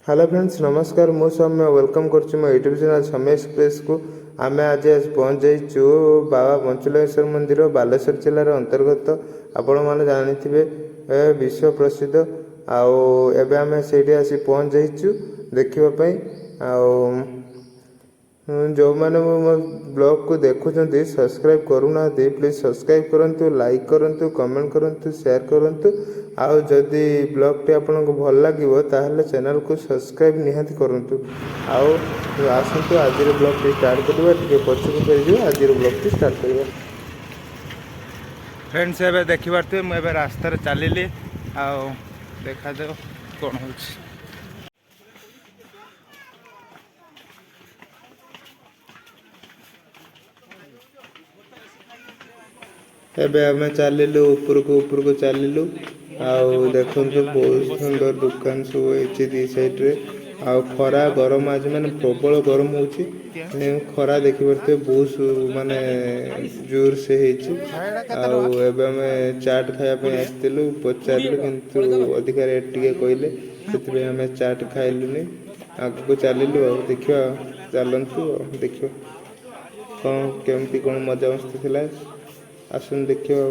Hello friends नमस्कार मु सौम्य welcome कर मो यूट्यूब चैनल समय एक्सप्रेस को आम आज पहुँच जाइचु बाबा पंचलिंगेश्वर मंदिर बालेश्वर जिलार अंतर्गत आपण मैंने जानी विश्व प्रसिद्ध आउ आम से आसी पहुँच जाइचु देखापी जो मैंने मो ब्लॉग को देखुं सब्सक्राइब करूना प्लीज सब्सक्राइब करूँ लाइक करूँ कमेंट करूँ शेयर करूँ आउ जदि ब्लॉग टी आपन को भल लगे ताहले चैनल को सब्सक्राइब निहाती करूँ आउ आसतु आज ब्लॉग टी स्टार्ट करवा पछक फेर आज ब्लॉग टी स्टार्ट करवा फ्रेंड्स एबे देखि पारते मुझे रास्तार चलिली आउ देखा जाओ कौन हो एबे आम चलिलु ऊपर को चलिलु आउ देखु बहुत सुंदर दुकान सब है दी साइड रे आउ खरा गरम आज मैंने प्रबल गरम हो खरा देखिपे बहुत माने जोर से आम चाट खायापी आसलु पचारू किंतु अधिका रेट टे कहले से आम चाट खाइलुनि आग को चलिलु देखा चलतु देखिए कौन केमती कौन मजा मस्ती थी आसन देखिए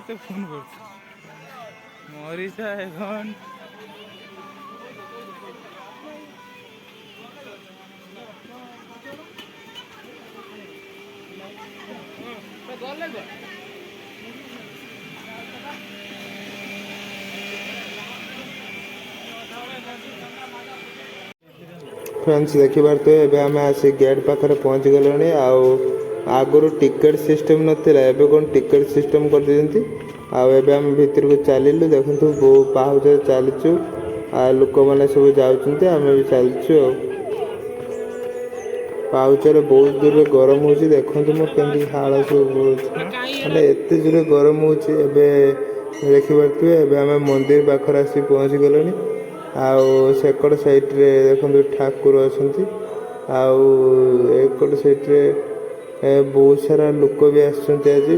कि फोन कर मरीचा এখন फ्रेंड्स देखिपारे एबे आम आसी गेट पाखे पहुँच गले आगुरी टिकेट सिस्टम नाला एबे कौन टिकेट सिस्टम कर दिखती आम भितर को चलिलु देखु पाहुच चलचु लोक मैंने सब जाऊँ आम भी चलचु पाहुचर बहुत दूर गरम हो देखो मोर कमी हाल सब माने एत जोर गरम हो देखिपे आम मंदिर पाखे आसी पहुँच गले आकड़ साइड रे देखो ठाकुर अच्छा आकड़ साइड रे बहुत सारा लोक भी आज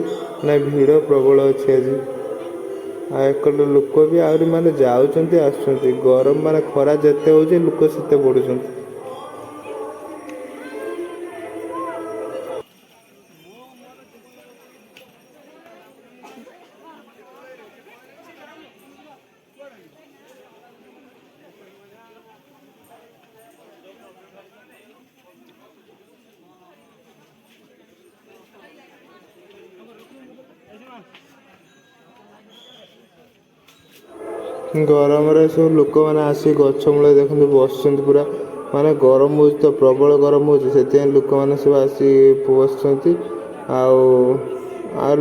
ना भिड़ प्रबल अच्छे आज एक लोक भी आहरी माने जाऊँच आस गरम माने खरा जिते हो लोक से बढ़ुं गरम सब लोक मैंने आसी गच मूल देखते बस पूरा माने गरम हो तो प्रबल गरम हो लोक मैंने सब आसी बस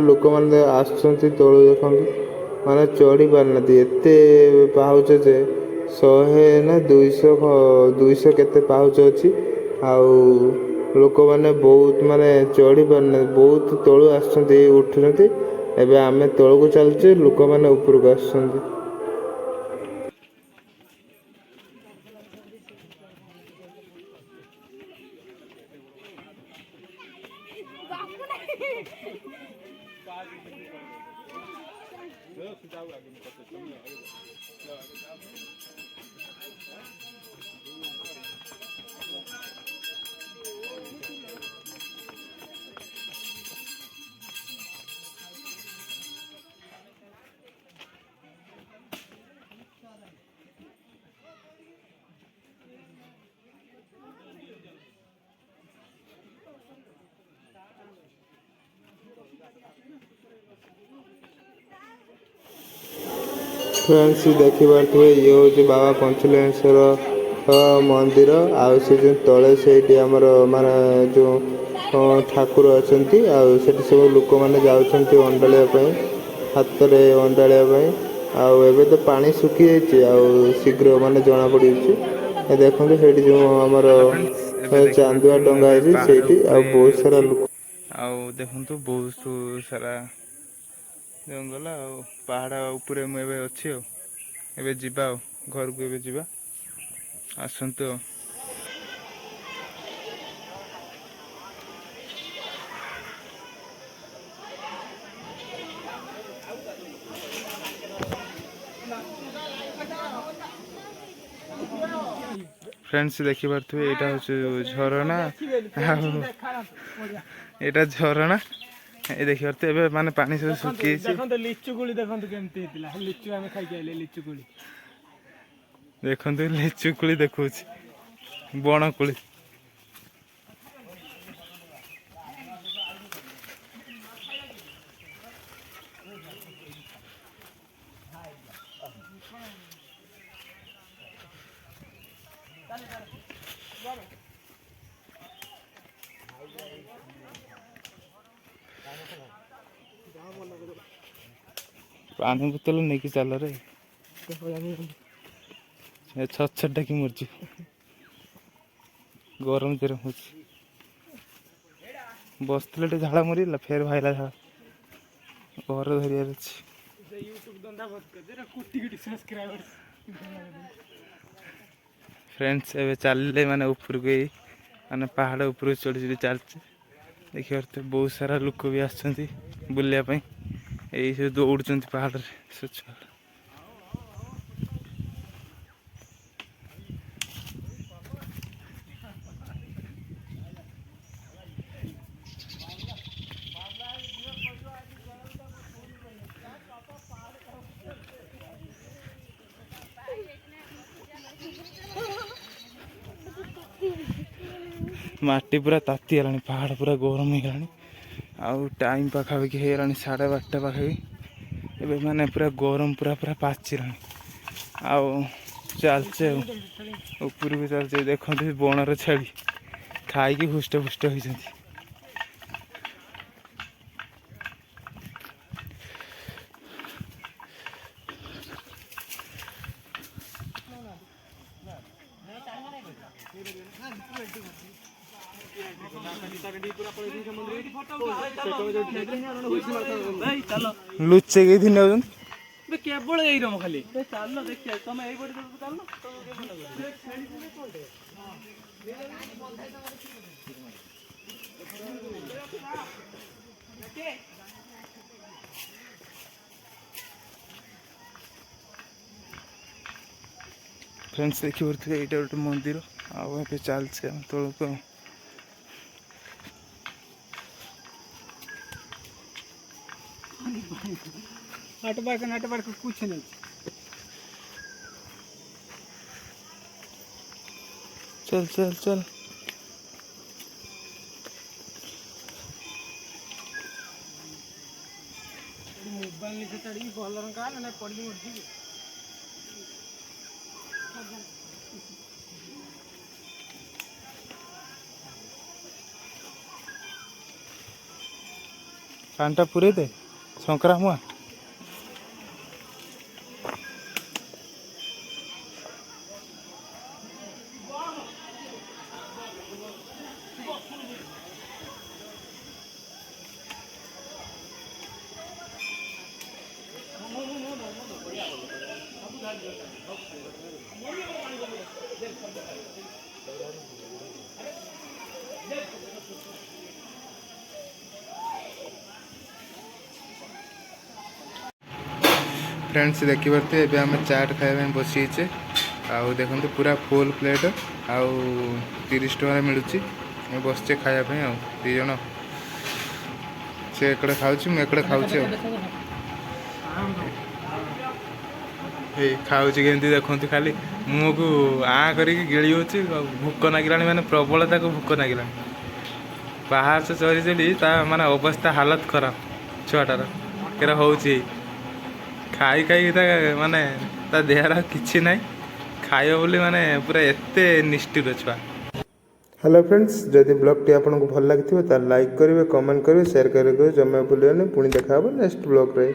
लोक मैंने आस तलू देखते माने चढ़ी पारना एत पाहुच जे 100 ना 200 केते पाहुच अच्छी लोक मैंने बहुत माने चढ़ी पारना बहुत तलू आस उठुंट एवं आम तल को चलचे लोक मैंने ऊपर को आस फ्रेंड्स देखिपे ये हूँ बाबा पंचलिंगेश्वर मंदिर आउ से जो तले से आमर माने जो ठाकुर अच्छा सब लोक मैंने जाऊँच अंडालिया हाथ में अंडालिया आवे तो पानी सुखी जाइए शीघ्र माने जना पड़ी देखो से जो आमर चांदुआ डंगा है बहुत सारा लोक देखु बहुत सारा ଜଙ୍ଗଲ ଆଉ ପାହାଡ଼ ଉପରେ ମୁଁ ଏବେ ଅଛି ଆଉ ଏବେ ଯିବା ଆଉ ଘରକୁ ଏବେ ଯିବା ଆସନ୍ତୁ ଆଉ। फ्रेंड्स देखिपे यहाँ हूँ झरणा यहाँ झरणा ये देखिए माने पानी सब सुखी देखो लिचु कोली देखो केमती लिचु आम खाई आइले लिचु कोली देखो लिचु कोली देखो बण कोली पानी बोतल नहीं कि चल रे छत छत डाकी मरजी गरम तेरे हो बसते झाड़ा मरीला फेर भाईला झाड़ा घर धरियार अच्छी फ्रेंड्स एवं चलिए माने ऊपर को माने पहाड़ ऊपर चढ़ी चढ़ी चलचे देखिए तो बहुत सारा लोक भी आसछन्ति बुलिया पई यही सब दौड़ुचन्ति पहाड़ रे स्वच्छ माटी पूरा ताती गलानी पहाड़ पूरा गरम हो गलानी आउ टाइम पाखापाखि हो गलानी 12:30 पाखापाखि एबे माने पूरा गरम पूरा पूरा पाचिलानी आउ चलचे ऊपर को चलचे देखते बणर छेड़ी खाई हुष्ट फुष्ट होती लुचे गई थी केवल यही रम खाली चल देखिए तुम यही चल फ्रेंड्स देखी पड़े यहाँ गोटे मंदिर आउ चलचे तौक नाट पार्क कुछ नहीं चल चल चल मोबाइल नीचे चढ़ी भल का ना पड़ी मरजी कानटा पूरे दे शंकरा मुआ फ्रेंड्स देखी पारे ये आम चाट खाया बसीचे आउ देखते पूरा फुल प्लेट आउ 30 टका मिलूँ बसचे खायापी आ दीज से एकड़े खाऊँ मुझे खाऊँ खाऊँ केमती देखते खाली मुँह को आँ करके गिड़ी हो भूक लगिला मैंने प्रबल तक भूक लगिला पहाड़ से चढ़ी चढ़ी माने अवस्था हालत खराब छुआटार केरा हो खाई खाई माने ता देहर किसी ना खाइब बोली माने पूरा एते निष्ठुर छुआ। हेलो फ्रेंड्स जदि ब्लॉग टी आपको भल लगी लाइक करेंगे कमेंट करेंगे शेयर करेंगे जमा भूलिए पुणी देखा नेक्स्ट ब्लॉग रे।